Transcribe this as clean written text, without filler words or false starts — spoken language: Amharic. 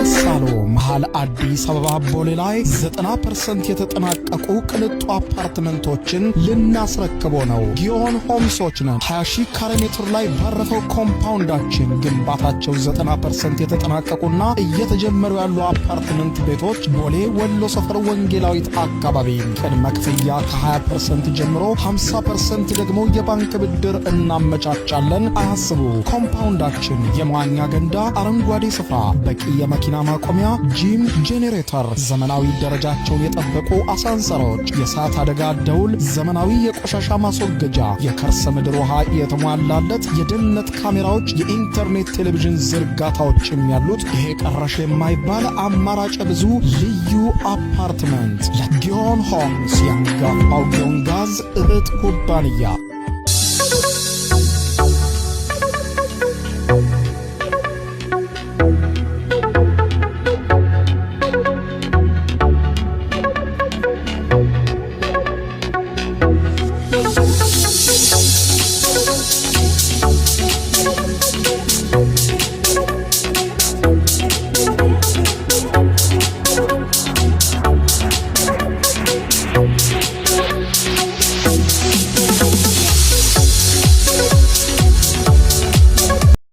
ደስ አለው። መሃል አዲስ አበባ ቦሌ ላይ 90% የተጠናቀቁ ቅንጡ አፓርትመንቶችን ልናስረክበው ነው። ጊዮን ሆምሶች ነን። 20,000 ካሬ ሜትር ላይ ባረፈው ኮምፓውንዳችን ግንባታቸው 90% የተጠናቀቁና እየተጀመሩ ያሉ አፓርትመንት ቤቶች ቦሌ ወሎ ሰፈር ወንጌላዊት አካባቢ ቅድመ ክፍያ ከ20% ጀምሮ 50% ደግሞ የባንክ ብድር እናመቻቻለን። አያስቡ። ኮምፓውንዳችን የመዋኛ ገንዳ፣ አረንጓዴ ስፍራ፣ በቂ የመኪና ማቆሚያ፣ ጂም፣ ጄኔሬተር፣ ዘመናዊ ደረጃቸውን የጠበቁ አሳንሰሮች፣ የእሳት አደጋ ደውል፣ ዘመናዊ የቆሻሻ ማስወገጃ፣ የከርሰ ምድር ውሃ የተሟላለት፣ የደህንነት ካሜራዎች፣ የኢንተርኔት ቴሌቪዥን ዝርጋታዎችም ያሉት ይሄ ቀረሽ የማይባል አማራጭ ብዙ ልዩ አፓርትመንት ለጊዮን ሆምስ ያንጋፋው ጊዮን ጋዝ እህት ኩባንያ